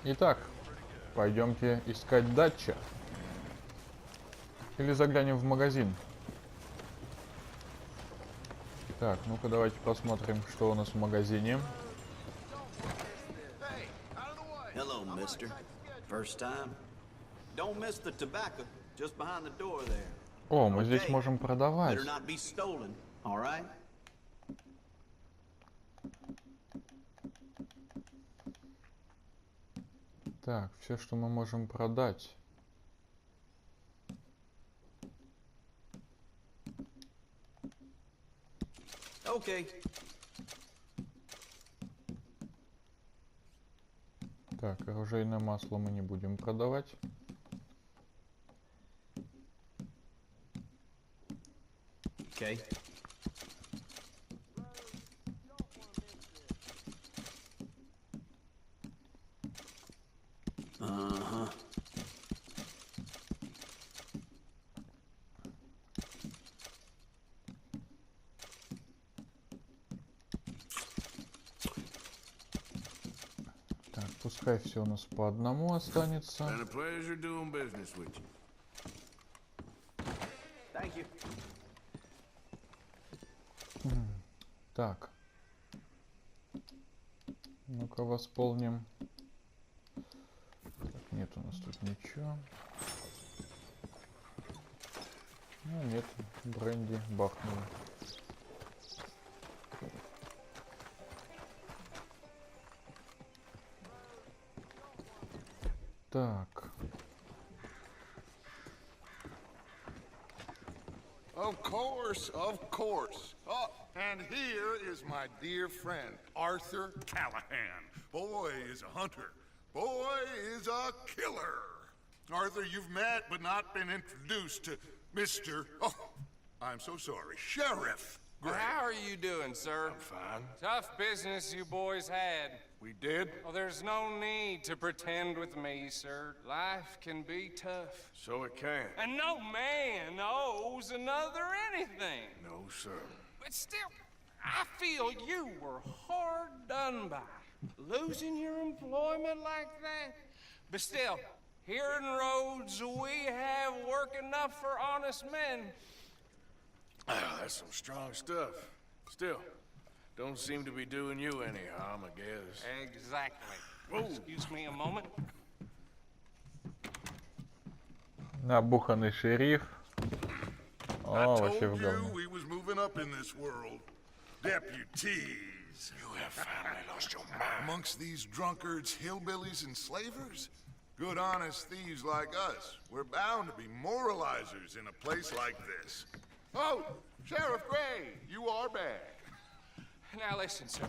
Итак, пойдемте искать датча. Или заглянем в магазин. Так, ну-ка давайте посмотрим, что у нас в магазине. Hello, mister. First time? Don't miss the tobacco just behind the door there. О, мы здесь можем продавать. Better not be stolen, all right? Так, все, что мы можем продать. Okay. Так, оружейное масло мы не будем продавать. Okay. Uh-huh. Так, пускай все у нас по одному останется. Been a pleasure doing business with you. Thank you. Так. Ну-ка восполним. Так, нет у нас тут ничего. Ну, нет, бренди бахнули. Так. Of course, of course. Oh, and here is my dear friend, Arthur Callahan. Boy is a hunter. Boy is a killer. Arthur, you've met but not been introduced to Mr. Oh, I'm so sorry, Sheriff Gray. How are you doing, sir? I'm fine. Tough business you boys had. We did? Well, there's no need to pretend with me, sir. Life can be tough. So it can. And no man owes another anything. No, sir. But still, I feel you were hard done by. Losing your employment like that. But still, here in Rhodes, we have work enough for honest men. Ah, that's some strong stuff. Still, don't seem to be doing you any harm, I guess. Exactly. Whoa. Excuse me a moment. Набуханный шериф. I О, вообще told в you говно. we was moving up in this world. Deputies. You have finally lost your mind. Amongst these drunkards, hillbillies, and slavers? Good honest thieves like us. We're bound to be moralizers in a place like this. Oh, Sheriff Gray, you are back. Now listen, sir.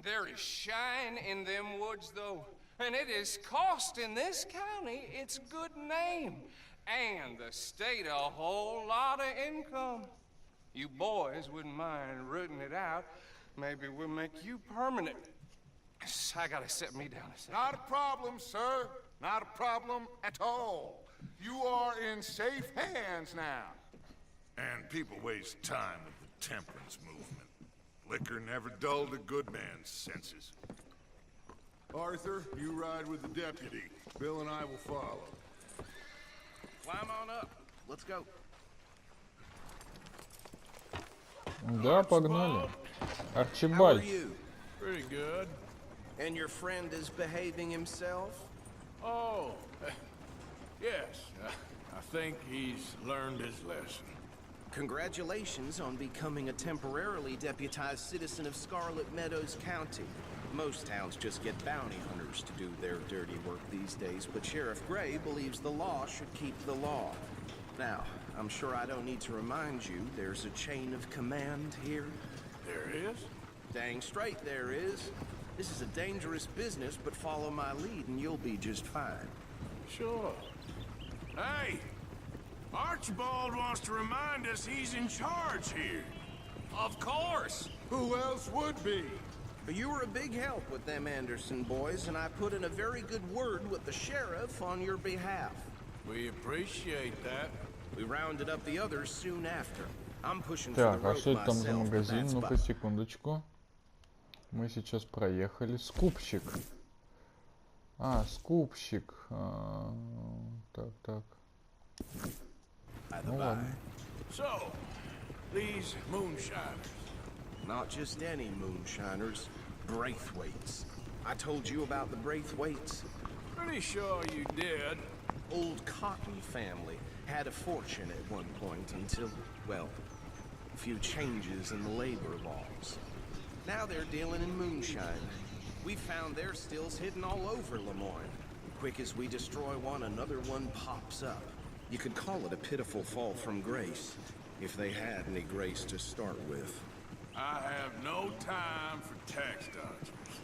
There is shine in them woods, though, and it is costing this county its good name, and the state a whole lot of income. You boys wouldn't mind rooting it out. Maybe we'll make you permanent. I gotta sit me down a second. Not a problem, sir. Not a problem at all. You are in safe hands now. And people waste time with the temperance movement. Liquor never dulled a good man's senses. Arthur, you ride with the deputy. Bill and I will follow. Climb on up. Let's go. Да, погнали. How are Арчибальд. you? Pretty good. And your friend is behaving himself? Oh, yes. I think he's learned his lesson. Congratulations on becoming a temporarily deputized citizen of Scarlet Meadows County. Most towns just get bounty hunters to do their dirty work these days, but Sheriff Gray believes the law should keep the law. Now, I'm sure I don't need to remind you there's a chain of command here. There is? Dang straight there is. This is a dangerous business, but follow my lead and you'll be just fine. Sure. Hey! Archibald wants to remind us he's in charge here. Of course. Who else would be? But you were a big help with them Anderson boys, and I put in a very good word with the sheriff on your behalf. We appreciate that. We rounded up the others soon after. I'm pushing for the Так, а rope что это там за myself, but магазин? that's Ну-ка, секундочку. Мы сейчас проехали. Скупщик. А, скупщик. Так. Ну ладно. So, these moonshiners. Not just any moonshiners, Braithwaites. I told you about the Braithwaites. Pretty sure you did. Old Cotton family had a fortune at one point until, well, a few changes in the labor laws. Now they're dealing in moonshine. We found their stills hidden all over Lemoyne. Quick as we destroy one, another one pops up. You could call it a pitiful fall from grace, if they had any grace to start with. I have no time for tax dodgers.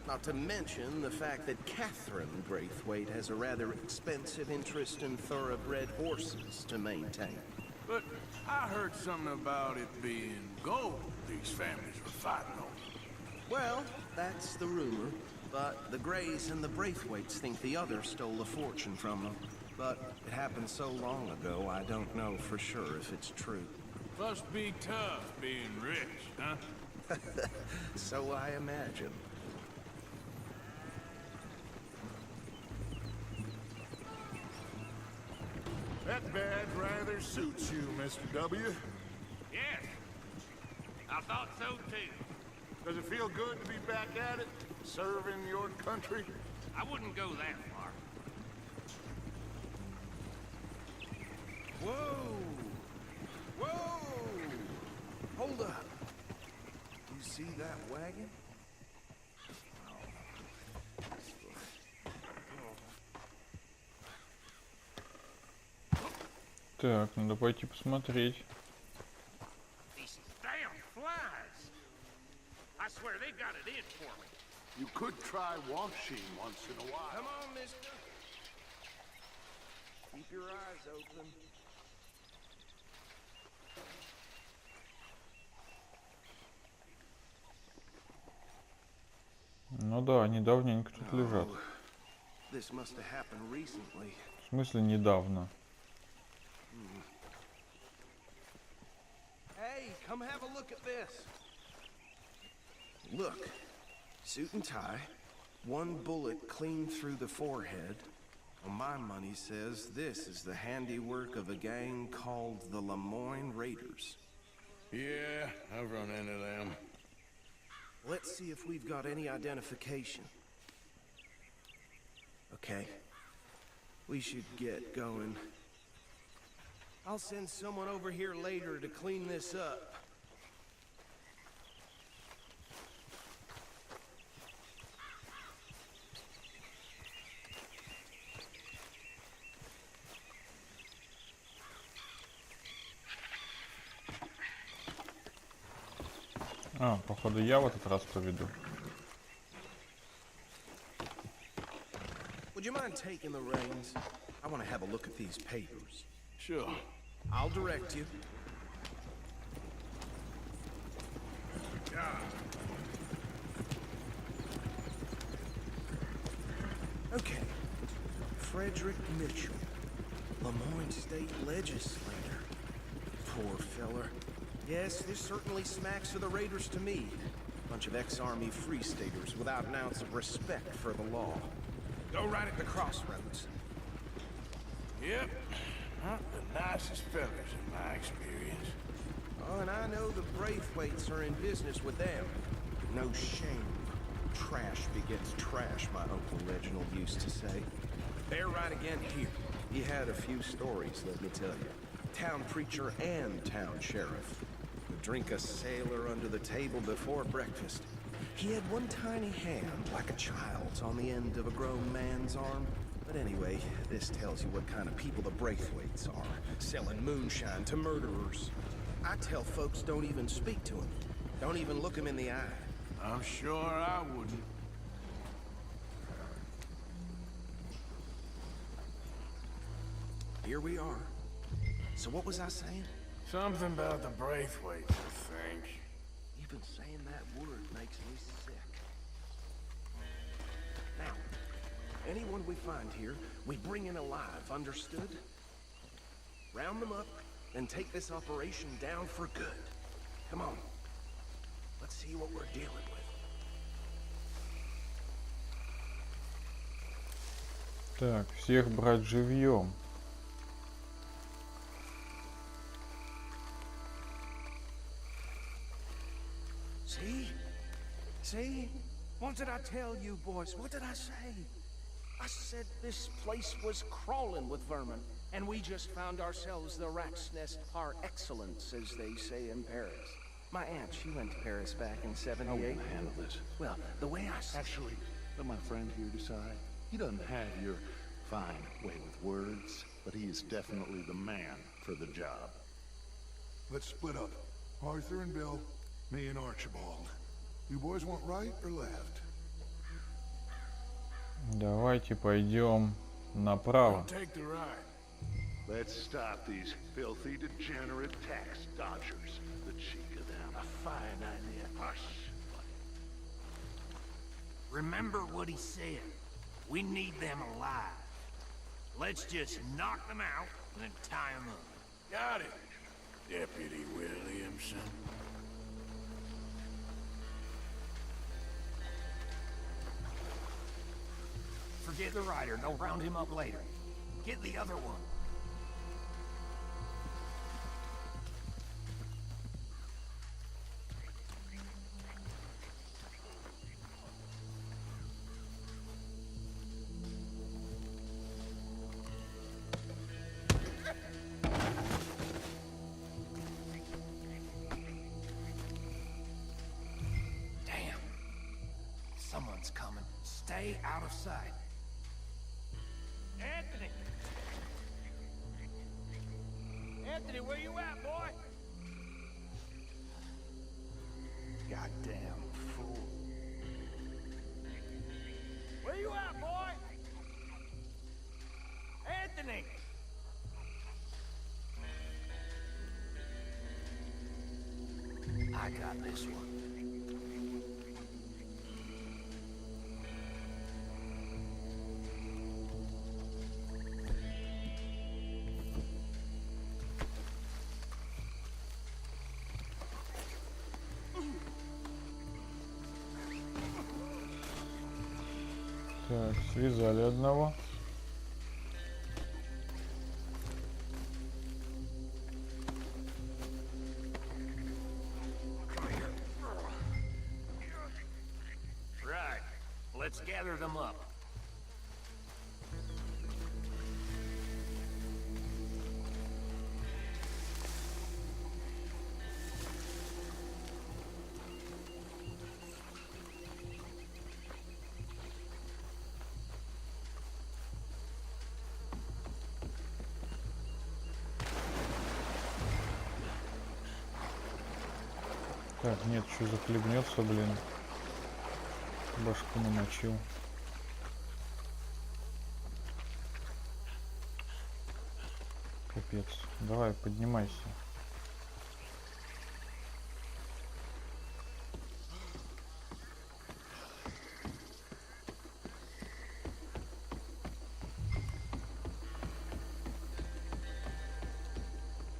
Not to mention the fact that Catherine Braithwaite has a rather expensive interest in thoroughbred horses to maintain. But I heard something about it being gold these families were fighting over. Well, that's the rumor, but the Greys and the Braithwaites think the other stole a fortune from them. But it happened so long ago, I don't know for sure if it's true. Must be tough being rich, huh? So I imagine. That badge rather suits you, Mr. W. Yes. I thought so too. Does it feel good to be back at it, serving your country? I wouldn't go that far. Whoa! Whoa! Hold up. You see that wagon? Так, надо пойти посмотреть. These damn flies. I swear they got it in for me. You could try washing once in a while. Come on, mister. Keep your eyes open. Ну да, они давненько тут лежат. This must have happened recently. В смысле недавно? Hey, come have a look at this. Look, suit and tie, one bullet clean through the forehead. Well, my money says this is the handiwork of a gang called the Lemoyne Raiders. Yeah, I've run into them. Let's see if we've got any identification. Okay, we should get going. I'll send someone over here later to clean this up. А, походу я в этот раз поведу. Would you mind taking the reins? I want to have a look at these papers. Sure. I'll direct you. Okay. Frederick Mitchell, Lemoyne State Legislator. Poor feller. Yes, this certainly smacks of the Raiders to me. Bunch of ex-Army Free Staters without an ounce of respect for the law. Go right at the crossroads. Yep. Not the nicest fellas in my experience. Oh, and I know the Braithwaites are in business with them. No shame. Trash begets trash, my Uncle Reginald used to say. They're right again here. He had a few stories, let me tell you. Town preacher and town sheriff. Would drink a sailor under the table before breakfast. He had one tiny hand, like a child's, on the end of a grown man's arm. But anyway, this tells you what kind of people the Braithwaites are. Selling moonshine to murderers. I tell folks don't even speak to them. Don't even look them in the eye. I'm sure I wouldn't. Here we are. So what was I saying? Something about the Braithwaites, I think. Even saying that word makes me sick. Now, anyone we find here, we bring in alive, understood? Round them up, and take this operation down for good. Come on. Let's see what we're dealing with. Так, всех брать живьем. See? See? What did I tell you, boys? What did I say? I said this place was crawling with vermin, and we just found ourselves the rat's nest par excellence, as they say in Paris. My aunt, she went to Paris back in '78. How will you handle this? Well, the way I see Actually, let my friend here decide. He doesn't have your fine way with words, but he is definitely the man for the job. Let's split up. Arthur and Bill, me and Archibald. You boys want right or left? Давайте пойдем направо. Take the ride. Let's stop these filthy, degenerate tax dodgers. The cheek of them. A fine idea. Hush. Remember what he said. We need them alive. Let's just knock them out and then tie them up. Got it, Deputy Williamson. Forget the rider. They'll round him up later. Get the other one. Damn. Someone's coming. Stay out of sight. Anthony! Anthony, where you at, boy? Goddamn fool. Where you at, boy? Anthony! I got this one. Так, связали одного. Right. Let's gather them up. Так, нет, что захлебнется, блин. Башку намочил. Капец. Давай, поднимайся.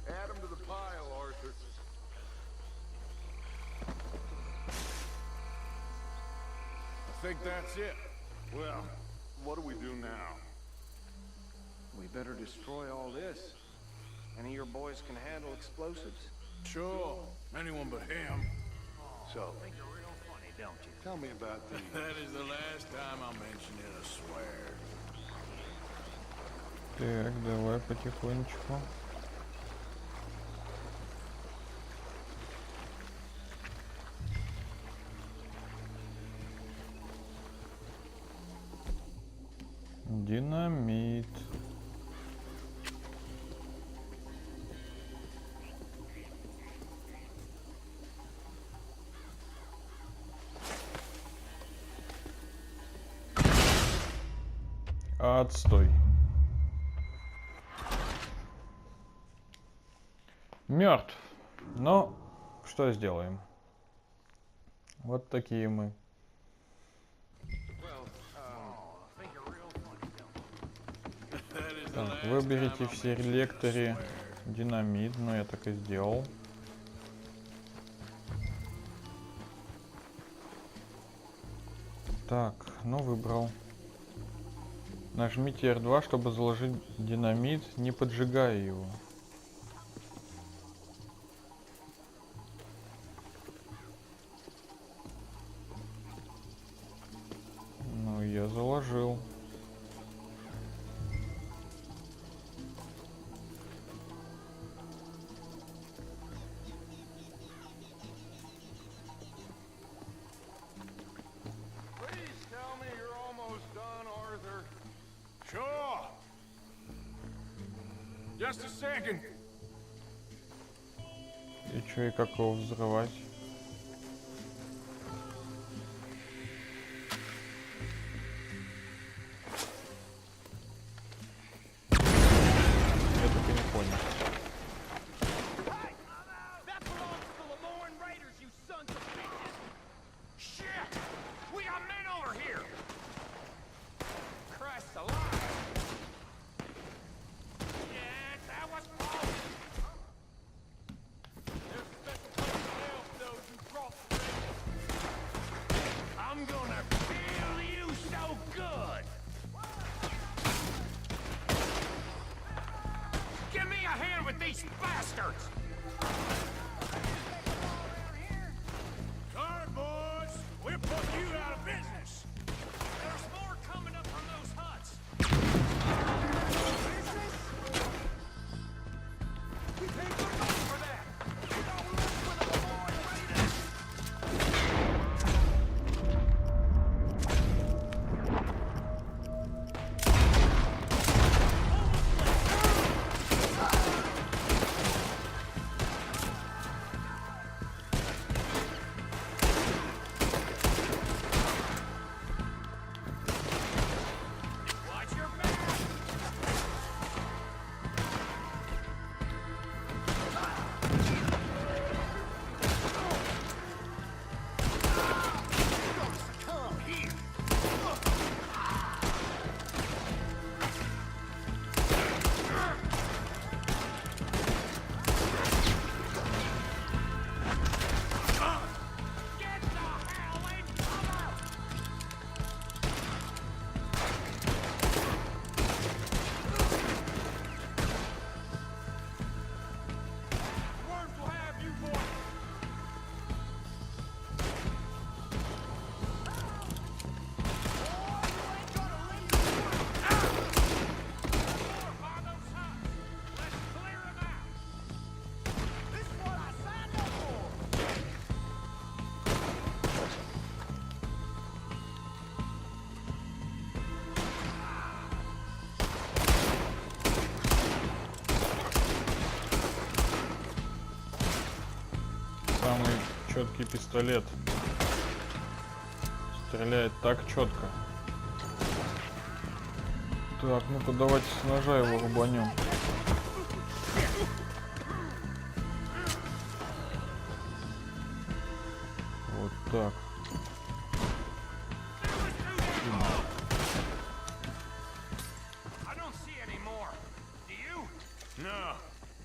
Add them to the pile, Arthur. I think that's it. Well, what do we do now? we better destroy all this. Any of your boys can handle explosives. Sure, anyone but him. So, Think you're real funny, don't you? tell me about the... That is the last time I'll mention it, I swear. Так, давай потихонечку. Динамит. Отстой. Мертв. Но что сделаем? Вот такие мы. Так, выберите в селекторе динамит, но я так и сделал. Так, ну выбрал. Нажмите R2, чтобы заложить динамит, не поджигая его. Ну, я заложил. Just a second. И чё, и как его взрывать? Я так и не понял. These bastards! Sorry, boys. We're putting you out of business. There's more coming up from those huts. We paid good money for that. We don't live with a Lemoyne Raiders. Самый четкий пистолет. Стреляет так четко. Так, ну-ка давайте с ножа его рубанем. Вот так. No.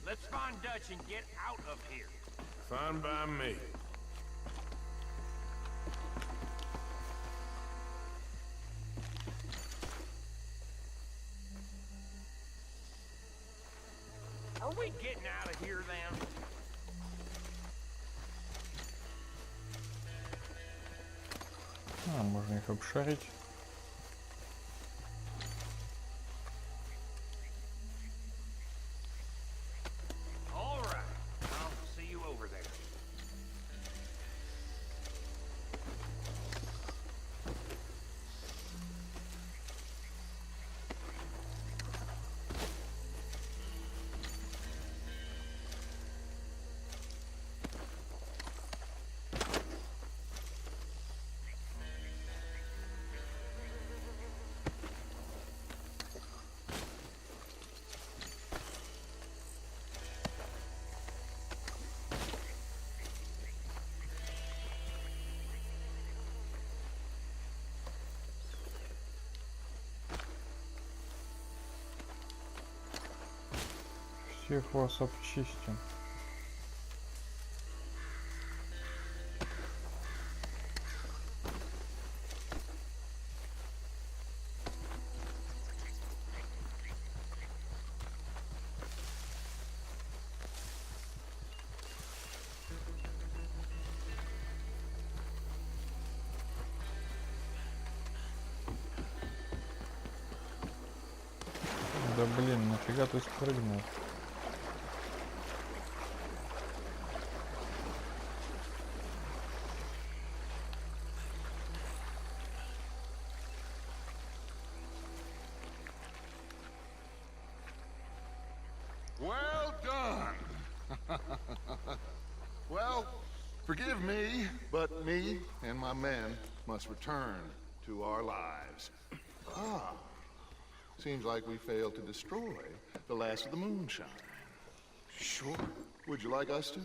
Let's find Dutch and get out of here. Fine by me. Are we getting out of here then? А, можно их обшарить. All right. I'll see you over there. Всех вас обчистим. Да блин, нафига ты спрыгнул? Well done. Well, forgive me, but me and my men must return to our lives. Ah, seems like we failed to destroy the last of the moonshine. Sure. Would you like us to?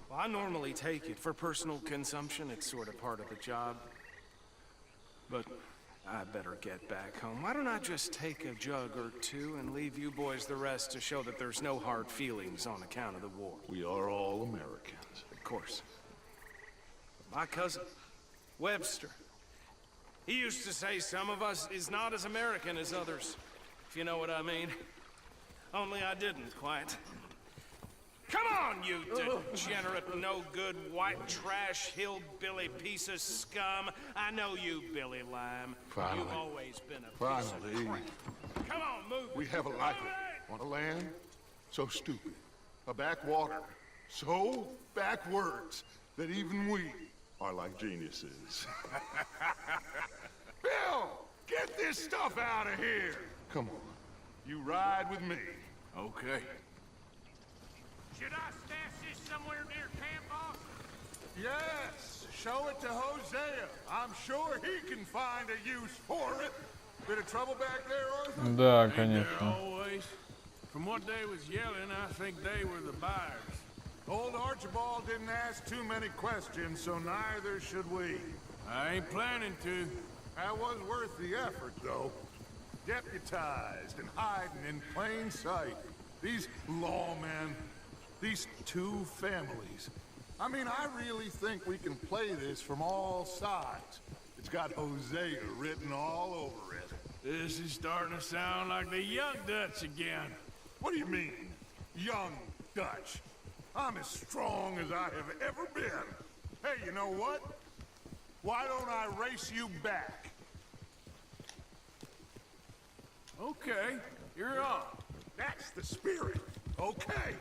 Well, I normally take it for personal consumption. It's sort of part of the job. But I better get back home. Why don't I just take a jug or two and leave you boys the rest to show that there's no hard feelings on account of the war? We are all Americans. Of course. My cousin, Webster, he used to say some of us is not as American as others, if you know what I mean. Only I didn't quite. Come on, you degenerate, no-good, white trash, hillbilly piece of scum. I know you, Billy Lime. Finally. You've always been a piece of Finally. crap. Come on, move. We have a All life right. on a land so stupid, a backwater so backwards that even we are like geniuses. Bill, get this stuff out of here. Come on, you ride with me. Okay. Should I stash this somewhere near camp, boss? Yes, show it to Hosea. I'm sure he can find a use for it. Bit of trouble back there, Arthur? Да, Ain't there конечно. always? From what they was yelling, I think they were the buyers. Old Archibald didn't ask too many questions, so neither should we. I ain't planning to. That was worth the effort, though. Deputized and hiding in plain sight. These lawmen, these two families. I mean, I really think we can play this from all sides. It's got Hosea written all over it. This is starting to sound like the Young Dutch again. What do you mean, young Dutch? I'm as strong as I have ever been. Hey, you know what? Why don't I race you back? Okay, you're on. That's the spirit. Okay.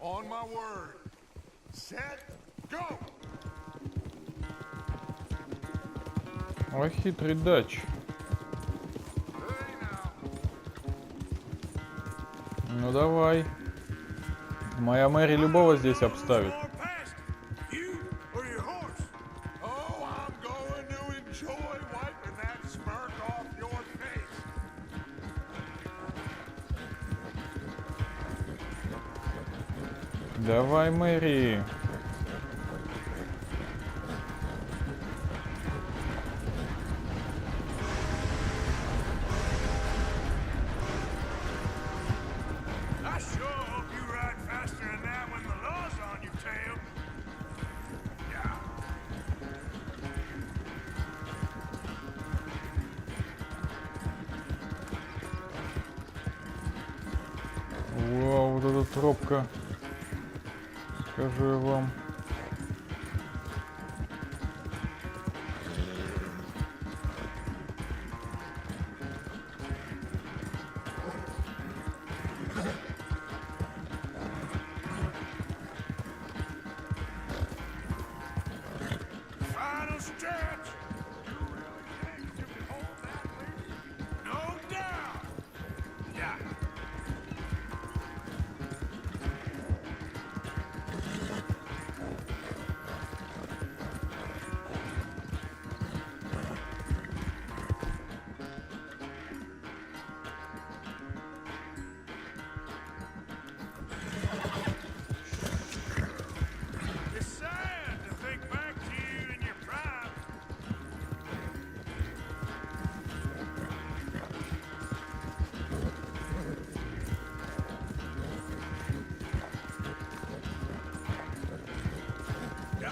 On my word. Set, go! Ой, хитрый дач. Hey now. Ну давай. Моя Мэри любого здесь обставит. You or your horse? Oh, I'm going to enjoy wiping that smirk off your face. Давай, Мэри. I sure hope you ride faster than that when the law's on your tail. Yeah. Вау, вот эта тропка. Скажу я вам. Final stretch. You really think you can hold that lead? No doubt. Yeah. It's sad to think back to you in your prime. Yeah.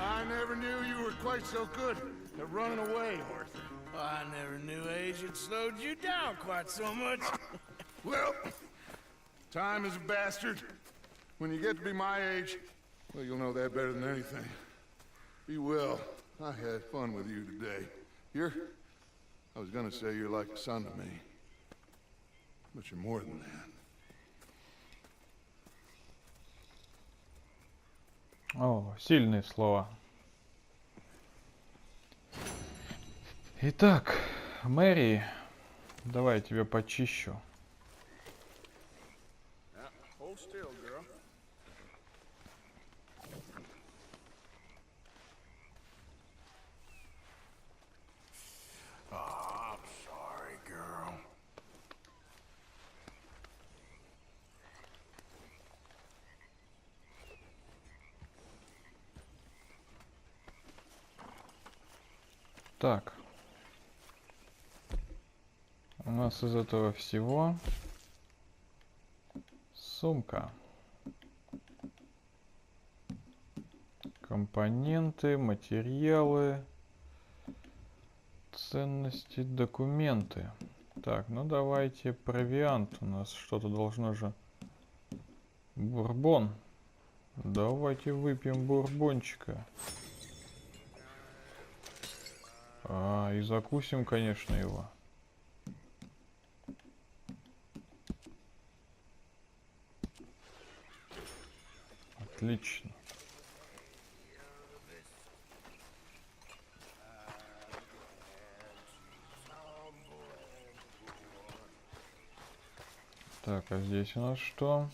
I never knew you were quite so good at running away, Arthur. I never knew age had slowed you down quite so much. Well, Time is a bastard. When you get to be my age, well, you'll know that better than anything. Be well. I had fun with you today. I was gonna say you're like a son to me. But you're more than that. О, сильные слова. Итак, Мэри, давай я тебя почищу. Hold still, girl. Oh, I'm sorry, girl. Так. У нас из этого всего сумка. Компоненты, материалы, ценности, документы. Так, ну давайте провиант. У нас что-то должно же... Бурбон. Давайте выпьем бурбончика. И закусим, конечно, его. Отлично. Так, а здесь у нас что?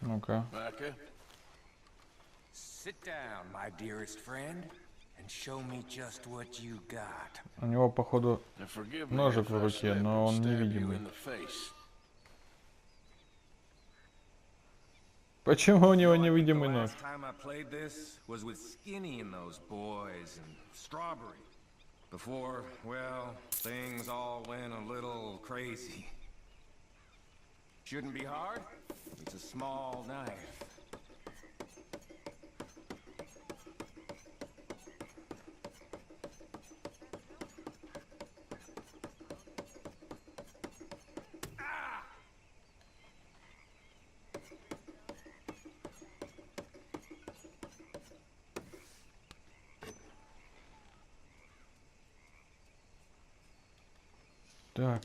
Ну-ка. Sit down, my dearest friend, and show me just what you got. У него, походу, ножик в руке, но он невидимый. Почему у него невидимый нож? Before, well, things all went a little crazy. Shouldn't be hard. It's a small knife. Так.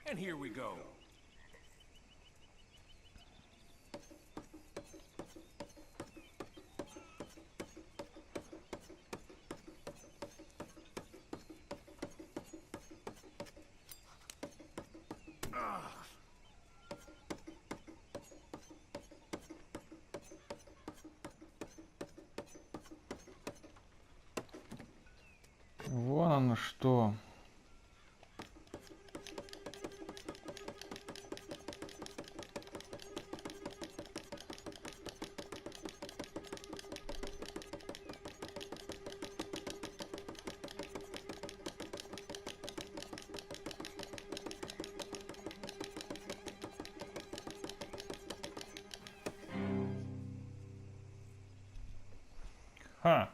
And here we go. Вон оно что. Ха.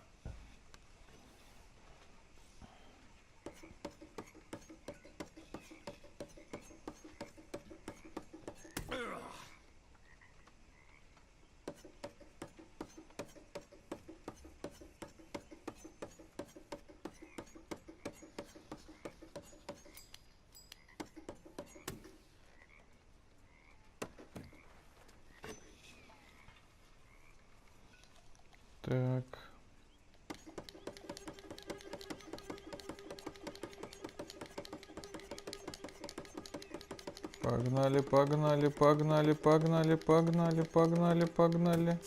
Так. Погнали, погнали, погнали, погнали, погнали, погнали, погнали.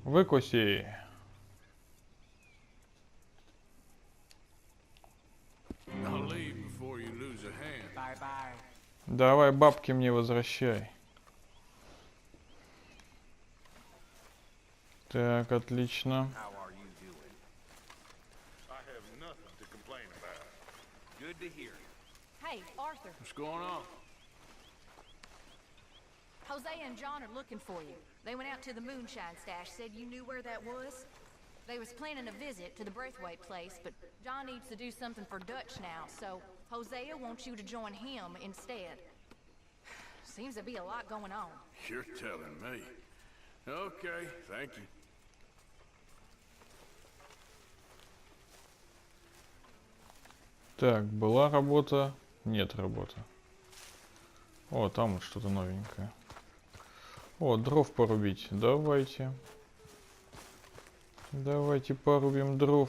Выкуси. I'll leave before you lose a hand. Bye-bye. Давай бабки мне возвращай. Так, отлично. How are you doing? I have nothing to complain about. Good to hear. Hey, Arthur. What's going on? Hosea and John are looking for you. They went out to the moonshine stash, said you knew where that was. They was planning a visit to the Braithwaite place, but John needs to do something for Dutch now, so Hosea wants you to join him instead. Seems to be a lot going on. You're telling me. Okay, thank you. Так, была работа, нет работы. О, там вот что-то новенькое. О, дров порубить. Давайте. Давайте порубим дров.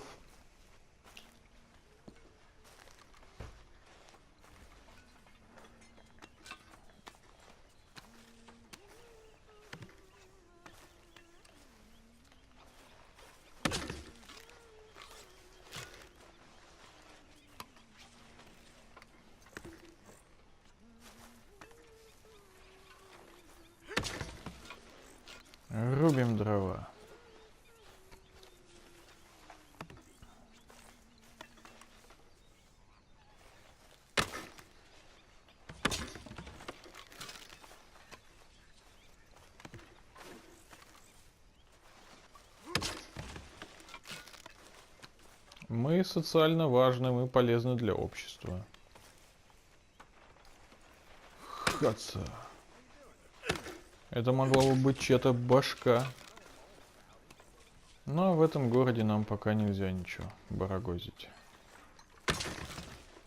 Рубим дрова. Мы социально важны, мы полезны для общества. Хаца. Это могла бы быть чья-то башка. Но в этом городе нам пока нельзя ничего барагозить.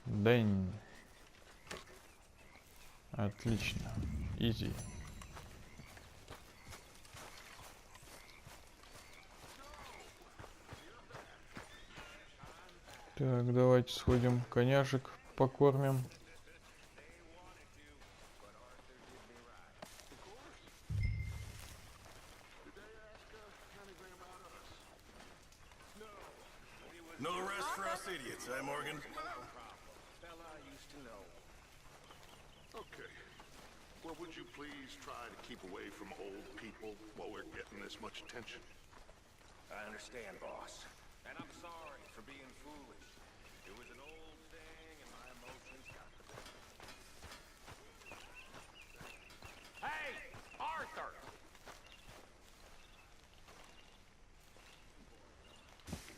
Дэнь. Отлично. Изи. Так, давайте сходим, коняшек покормим. No rest for us idiots, eh, Morgan? Okay. Well, would you please try to keep away from old people while we're getting this much attention? I understand, boss. And I'm sorry for being foolish. It was an old thing and my emotions got the better. Hey, Arthur!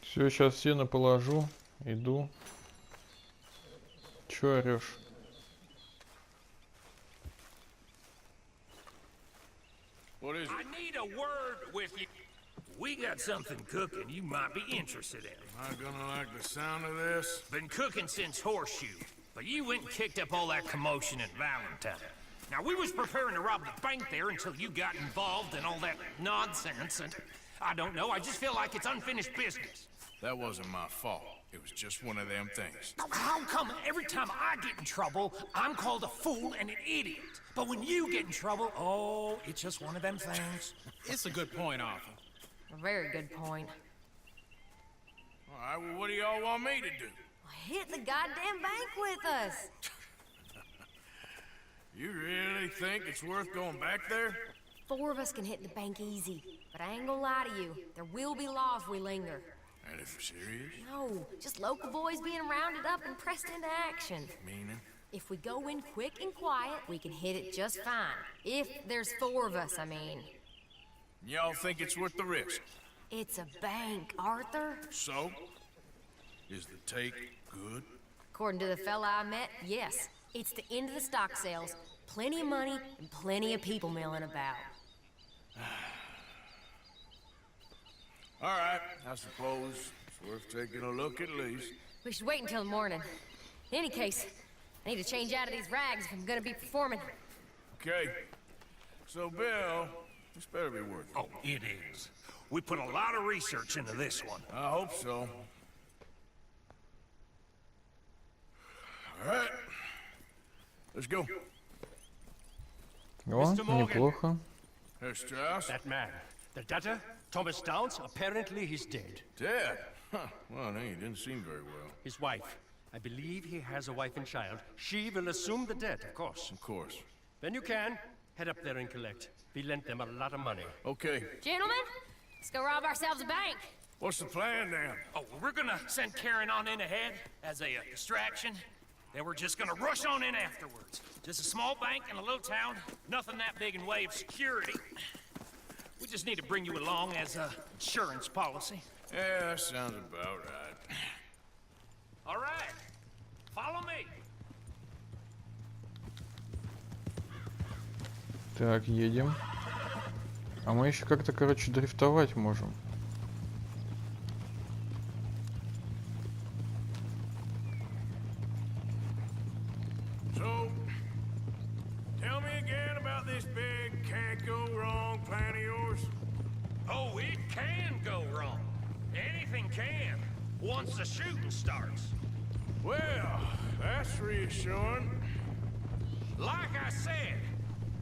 Все, сейчас сено положу. Иду. Чё орёшь? What is it? I need a word with you. We got something cooking you might be interested in. Am I gonna like the sound of this? Been cooking since Horseshoe, but you went and kicked up all that commotion at Valentine. Now, we was preparing to rob the bank there until you got involved in all that nonsense, and I don't know, I just feel like it's unfinished business. That wasn't my fault. It was just one of them things. How come every time I get in trouble, I'm called a fool and an idiot? But when you get in trouble, oh, it's just one of them things. It's a good point, Arthur. A very good point. All right, well, what do y'all want me to do? Hit the goddamn bank with us. You really think it's worth going back there? 4 of us can hit the bank easy, but I ain't gonna lie to you. There will be law if we linger. And if you're serious? No, just local boys being rounded up and pressed into action. Meaning? If we go in quick and quiet, we can hit it just fine. If there's 4 of us, I mean. Y'all think it's worth the risk? It's a bank, Arthur. So? Is the take good? According to the fella I met, yes. It's the end of the stock sales. Plenty of money and plenty of people milling about. All right, I suppose it's worth taking a look at least. We should wait until the morning. In any case, I need to change out of these rags if I'm gonna be performing. Okay. So, Bill, this better be worth it. Oh, it is. We put a lot of research into this one. I hope so. All right. Let's go. О, неплохо. Herr Strauss? That man, The debtor, Thomas Downs, apparently he's dead. Dead? Huh. Well, no, he didn't seem very well. His wife. I believe he has a wife and child. She will assume the debt, of course. Of course. When you can, head up there and collect. We lent them a lot of money. Okay. Gentlemen, let's go rob ourselves a bank. What's the plan then? Oh, we're gonna send Karen on in ahead as a distraction. Then we're just gonna rush on in afterwards. Just a small bank in a little town. Nothing that big in way of security. We just need to bring you along as a insurance policy. Yeah, that sounds about right. All right. Follow me. Так, едем. А мы еще как-то, короче, дрифтовать можем. So, tell me again about this big can't go wrong plan of yours. Oh, it can go wrong. Anything can, once the shooting starts. Well, that's reassuring. Like I said,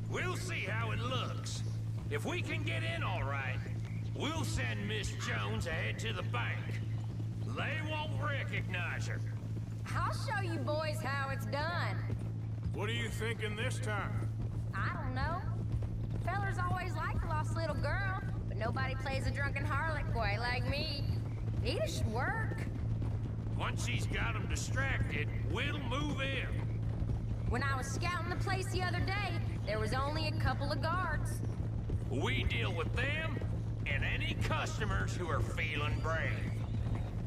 we'll see how it looks. If we can get in all right, we'll send Miss Jones ahead to the bank. They won't recognize her. I'll show you boys how it's done. What are you thinking this time? I don't know. Fellers always like a lost little girl, but nobody plays a drunken harlot quite like me. It should work. Once she's got them distracted, we'll move in. When I was scouting the place the other day, there was only a couple of guards. We deal with them and any customers who are feeling brave.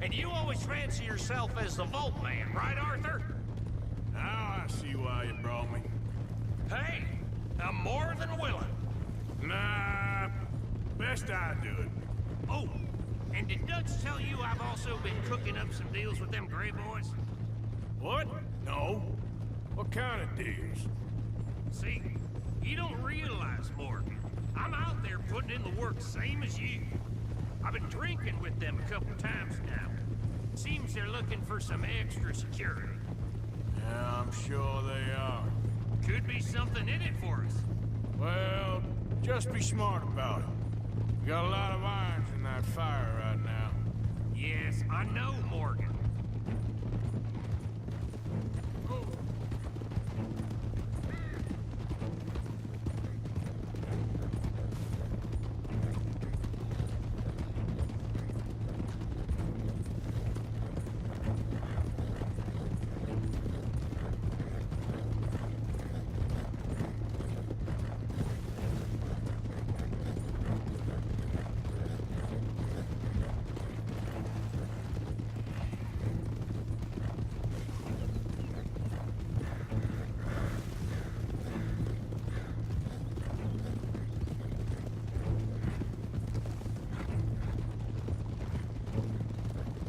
And you always fancy yourself as the Vault Man, right, Arthur? Now I see why you brought me. Hey, I'm more than willing. Nah, best I do it. Oh, and did Dutch tell you I've also been cooking up some deals with them Gray Boys? What? No. What kind of deals? See, you don't realize, Morgan. I'm out there putting in the work same as you. I've been drinking with them a couple times now. Seems they're looking for some extra security. Yeah, I'm sure they are. Could be something in it for us. Well, just be smart about it. We got a lot of irons in that fire right now. Yes, I know, Morgan.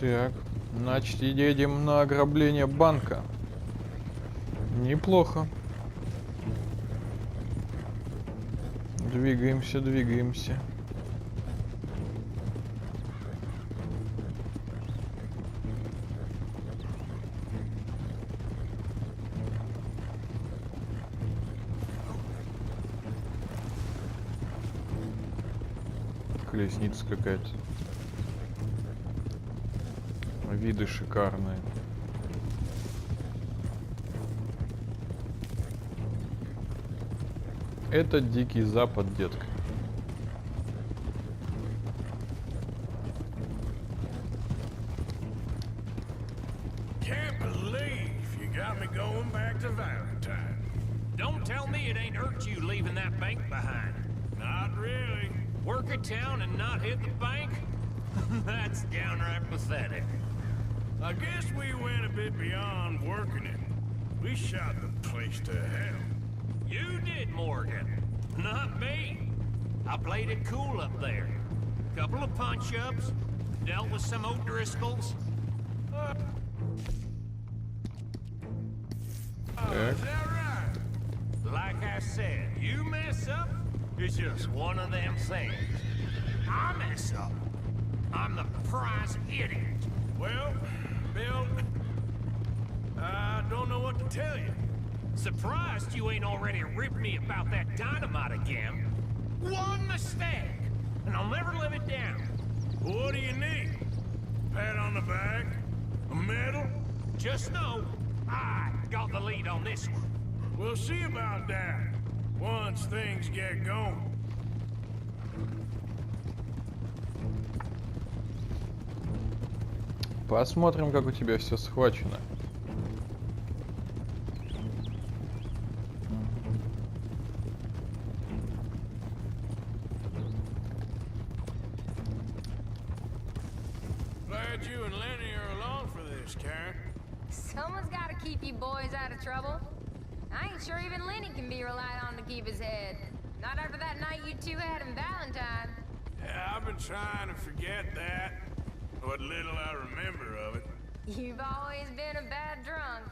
Так, значит, едем на ограбление банка. Неплохо. Двигаемся, двигаемся. Колесница какая-то. Виды шикарные. Это Дикий Запад, детка. Can't believe you got me going back to Valentine. Don't tell me it ain't hurt you leaving that bank behind. Not really. Work a town and not hit the bank? That's downright pathetic. I guess we went a bit beyond working it. We shot the place to hell. You did, Morgan. Not me. I played it cool up there. Couple of punch-ups, dealt with some O'Driscolls. Is that right? Like I said, you mess up, it's just one of them things. I mess up. I'm the prize idiot. Well, Bill, I don't know what to tell you. Surprised you ain't already ripped me about that dynamite again. One mistake, and I'll it down. What do you need? Pat on the back? A medal? Just know, I got the lead on this one. We'll see about that once things get going. Посмотрим, как у тебя все схвачено. Glad you and Lenny are along for this, Karen. Someone's got to keep you boys out of trouble. I ain't sure even Lenny can be relied on to keep his head. Not after that night you two had in Valentine. Yeah, I've been trying to forget that. What little I remember of it. You've always been a bad drunk.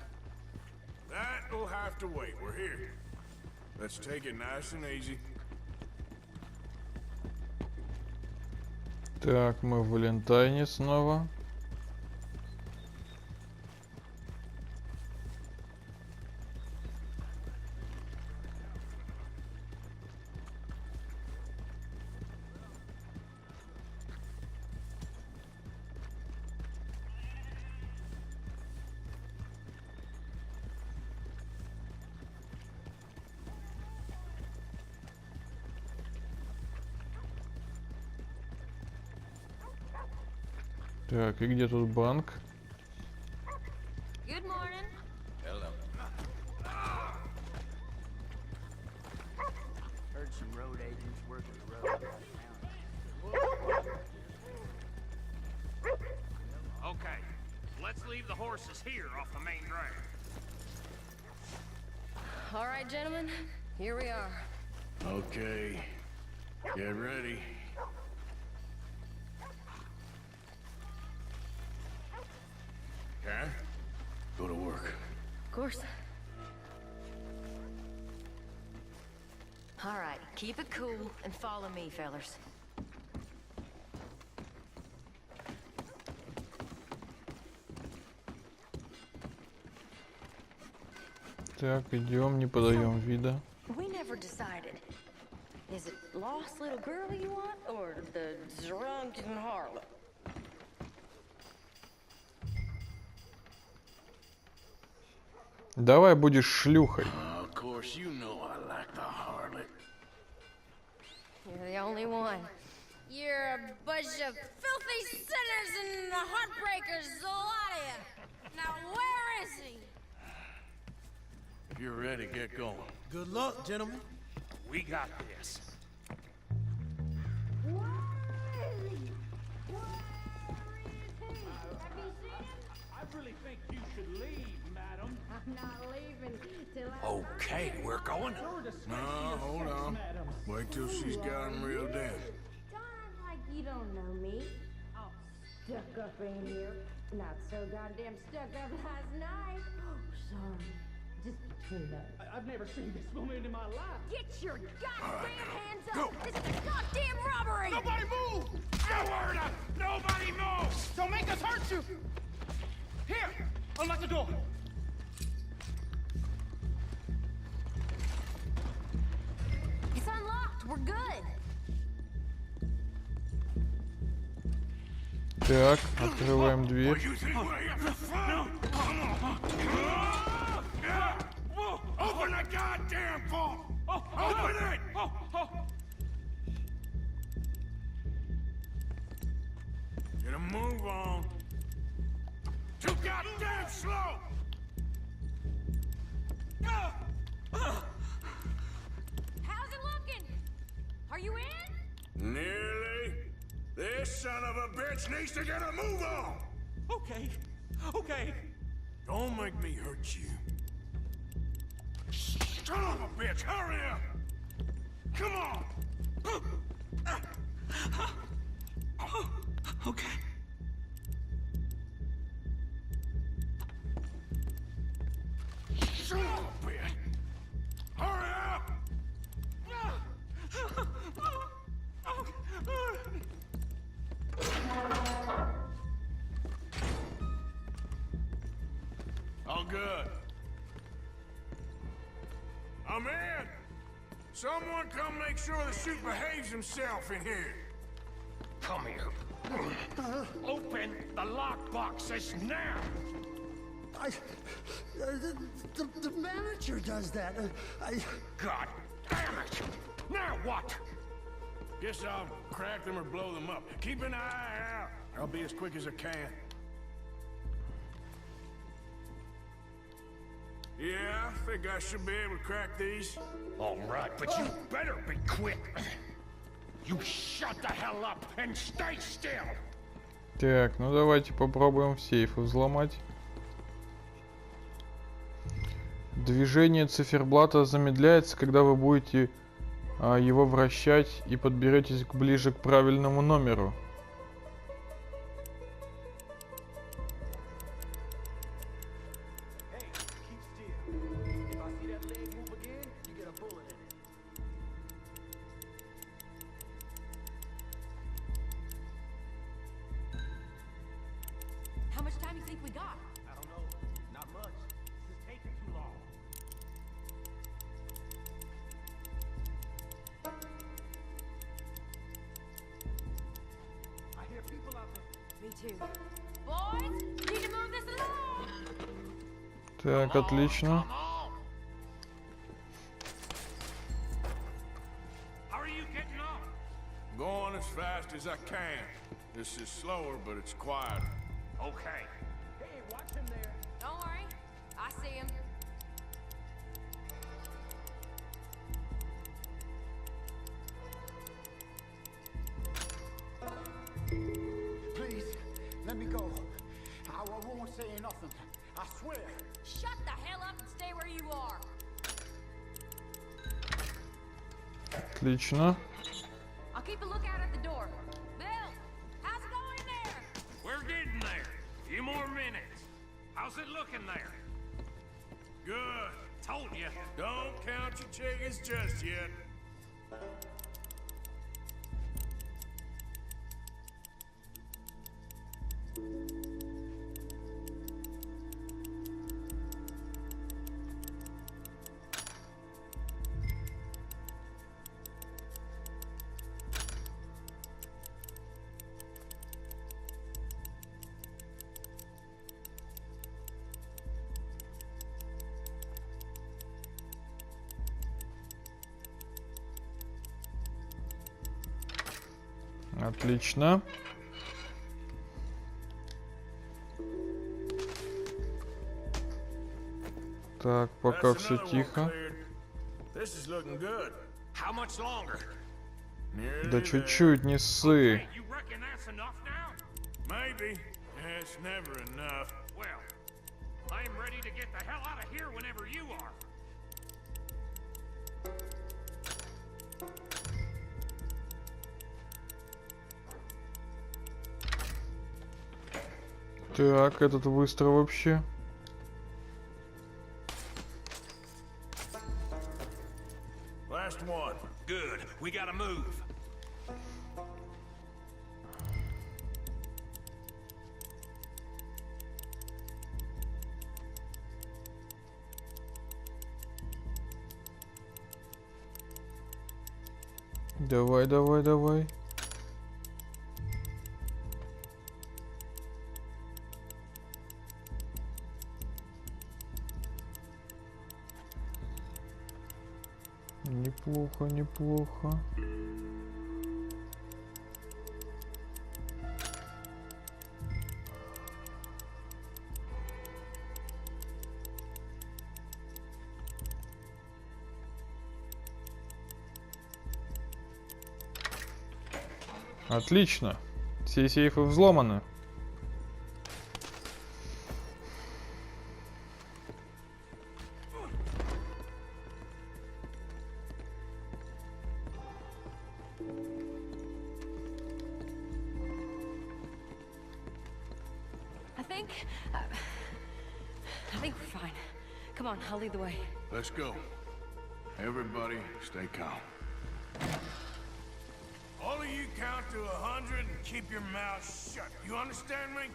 That will have to wait. We're here. Let's take it nice and easy. Так, мы в Валентайне снова. Так, и где тут банк? Good morning. Hello. Heard some road agents working the road. Okay, let's leave the horses here off the main drag. All right, gentlemen, here we are. Okay. Get ready. Karen, go to work. Of course. All right, keep it cool and follow me, fellas. Так, идем, не подаем вида. We never decided. Is it lost little girl you want, or the drunken harlot? Давай будешь шлюхой. Of course, you know I like the harlot. You're the only one. You're a bunch of filthy sinners and heartbreakers, the lot of you. Now where is he? If you're ready, get going. Good luck, gentlemen. We got this. I really think you should leave, madam. I'm not leaving till I... Okay, we're going. No, hold on. Wait till she's got him reeled in. Don't act like you don't know me. All stuck up in here. Not so goddamn stuck up last night. Oh, sorry. Just between us. I've never seen this woman in my life. Get your goddamn hands up! This is a goddamn robbery! Nobody move! Nowhere to... Nobody move! Don't make us hurt you! Here! Unlock the door! It's unlocked. We're good. Так, открываем дверь. You think we're here for fun? Come on! Open the goddamn vault! Open it! Get a move on. Too goddamn slow! How's it looking? Are you in? Nearly. This son of a bitch needs to get a move on! Okay, okay. Don't make me hurt you. Son of a bitch, hurry up! Come on! Okay. Son of a bitch! Hurry up! All good. I'm in. Someone come make sure the chute behaves himself in here. Come here. Open the lockboxes now. The manager does that. God damn it! Now what? Guess I'll crack them or blow them up. Keep an eye out. I'll be as quick as I can. Yeah, I think I should be able to crack these. All right, but you better be quick. You shut the hell up and stay still. Так, ну давайте попробуем сейф взломать. Движение циферблата замедляется, когда вы будете его вращать и подберетесь ближе к правильному номеру. How much time do you think we got? I don't know. Not much. This is taking too long. I hear people out there. Me too. Boys, need to move this along. Так, отлично. How are you getting on? Going as fast as I can. This is slower, but it's quieter. Okay. Hey, watch him there. Don't worry, I see him. Please, let me go. I won't say nothing. I swear. Shut the hell up and stay where you are. Отлично. I'll keep a lookout at the door. Bill, how's it going there? We're getting there. Few more minutes. How's it looking there? Good. Told you. Don't count your chickens just yet. Отлично. Так, пока все тихо. This is looking good. How much longer? Да чуть-чуть, не ссы. Hey, you reckon that's enough now? Maybe. It's never enough. Well, I'm ready to get the hell out of here whenever you are. Так, этот быстро вообще. Last one. Good. We gotta move. Давай, давай, давай. Неплохо, неплохо. Отлично. Все сейфы взломаны. I think we're fine. Come on, I'll lead the way. Let's go. Everybody, stay calm. All of you count to 100 and keep your mouth shut. You understand me?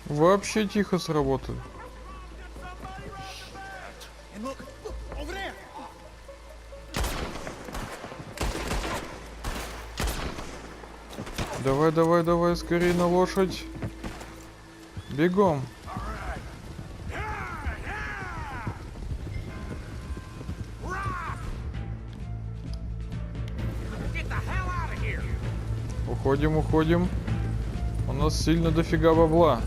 Вообще тихо сработали. Давай, давай, давай, скорее на лошадь. Бегом. Уходим, уходим. У нас сильно дофига бабла.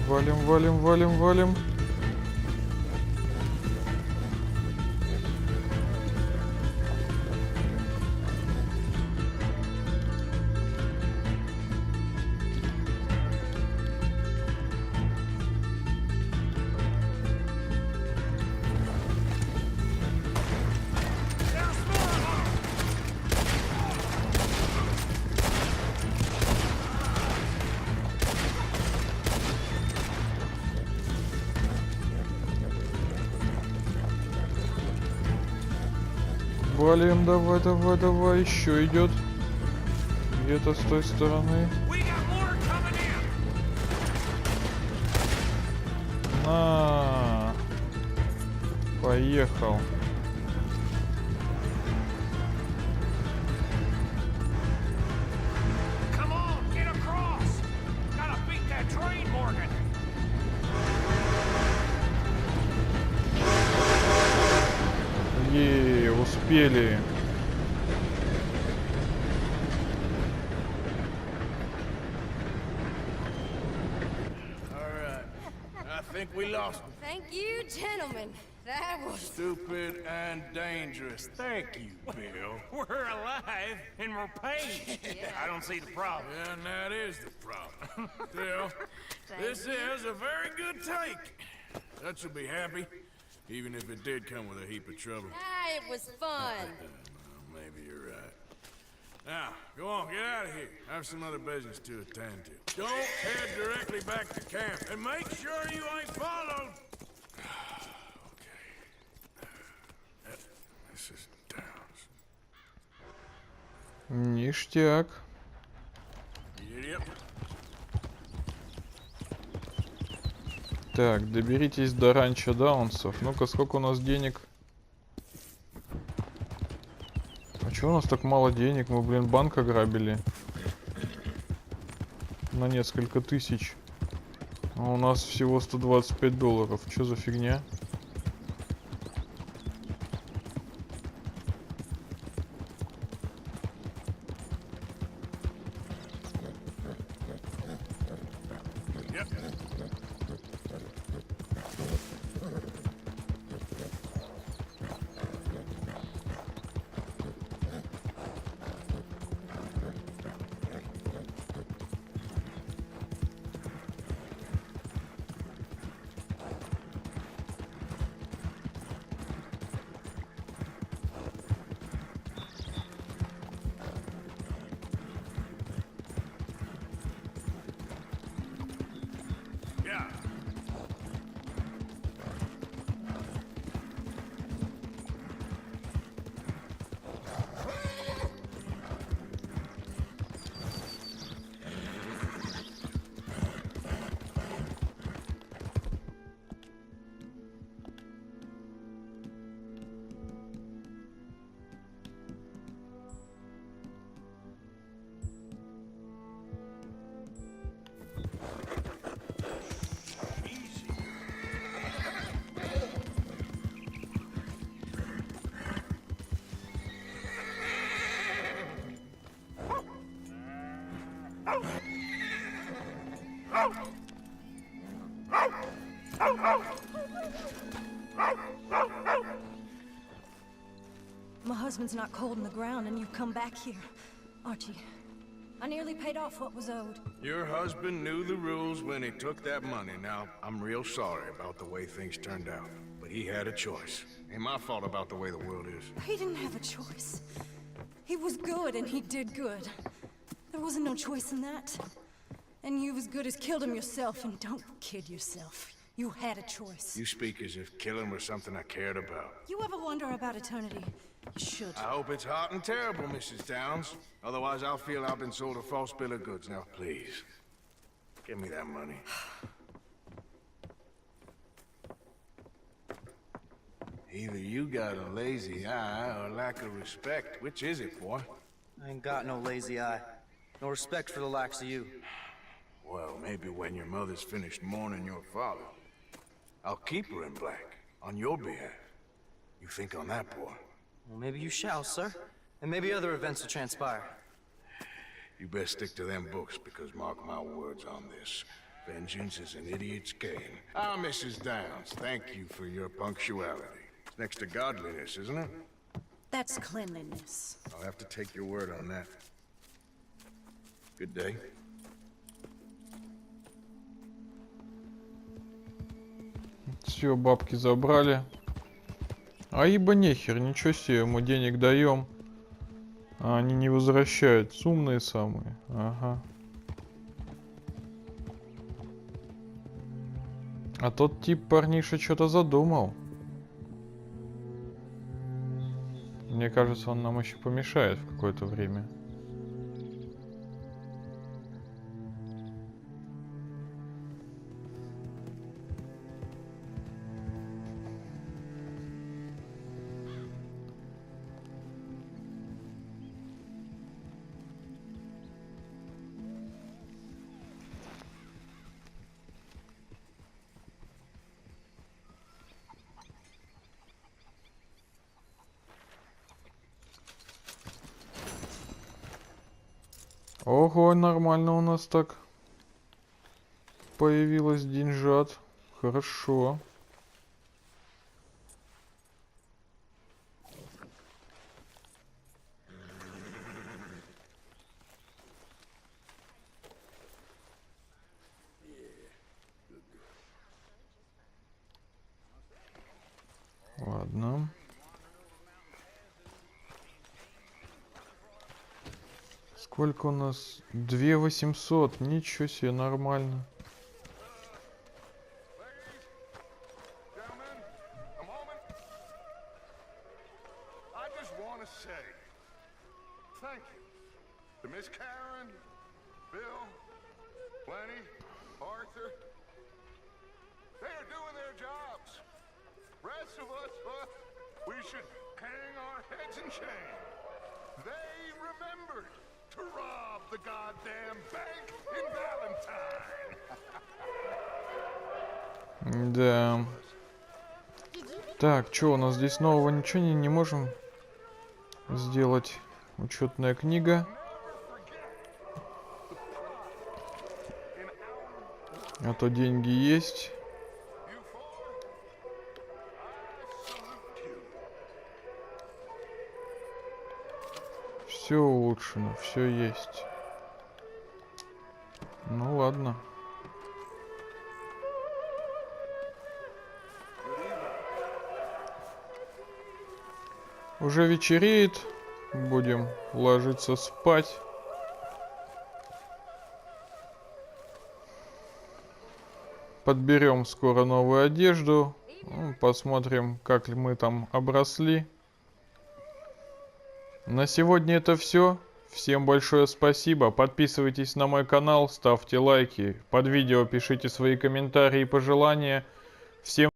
Валим, валим, валим, валим. Валим, давай, давай, давай, еще идет. Где-то с той стороны. На, поехал. Успели. Thank you, gentlemen. That was stupid and dangerous. Thank you, Bill. We're alive and we're paid. I don't see the problem. Yeah, and that is the problem. Bill, this is a very good take. Dutch will be happy, even if it did come with a heap of trouble. Ah, it was fun. Well, maybe you're right. Now, go on, get out of here. I have some other business to attend to. Don't head directly back to camp, and make sure you ain't followed. Okay. This is Downs. Ништяк. Yep. Так, доберитесь до ранчо Даунсов. Ну-ка, сколько у нас денег? А чего у нас так мало денег? Мы, блин, банк ограбили. На несколько тысяч. А у нас всего $125. Что за фигня? My husband's not cold in the ground, and you've come back here. Archie, I nearly paid off what was owed. Your husband knew the rules when he took that money. Now, I'm real sorry about the way things turned out. But he had a choice. Ain't my fault about the way the world is. He didn't have a choice. He was good, and he did good. There wasn't no choice in that. And you as good as killed him yourself, and don't kid yourself. You had a choice. You speak as if killing was something I cared about. You ever wonder about eternity? You should. I hope it's hot and terrible, Mrs. Downs. Otherwise, I'll feel I've been sold a false bill of goods. Now, please, give me that money. Either you got a lazy eye or lack of respect. Which is it, boy? I ain't got no lazy eye. No respect for the likes of you. Well, maybe when your mother's finished mourning your father, I'll keep her in black, on your behalf. You think on that, boy? Well, maybe you shall, sir. And maybe other events will transpire. You best stick to them books, because mark my words on this. Vengeance is an idiot's game. Ah, Mrs. Downs, thank you for your punctuality. It's next to godliness, isn't it? That's cleanliness. I'll have to take your word on that. Good day. Все, бабки забрали. А ибо нехер, ничего себе, мы денег даем. А они не возвращают. Умные самые. Ага. А тот тип парниша что-то задумал. Мне кажется, он нам еще помешает в какое-то время. Ого, нормально у нас так появилось деньжат. Хорошо. Ладно. Сколько у нас? 2800. Ничего себе, нормально. Да. Так, что у нас здесь нового? Ничего не можем сделать. Учетная книга. А то деньги есть. Все улучшено, все есть. Ну ладно. Уже вечереет. Будем ложиться спать. Подберем скоро новую одежду. Посмотрим, как мы там обросли. На сегодня это все. Всем большое спасибо. Подписывайтесь на мой канал, ставьте лайки. Под видео пишите свои комментарии и пожелания. Всем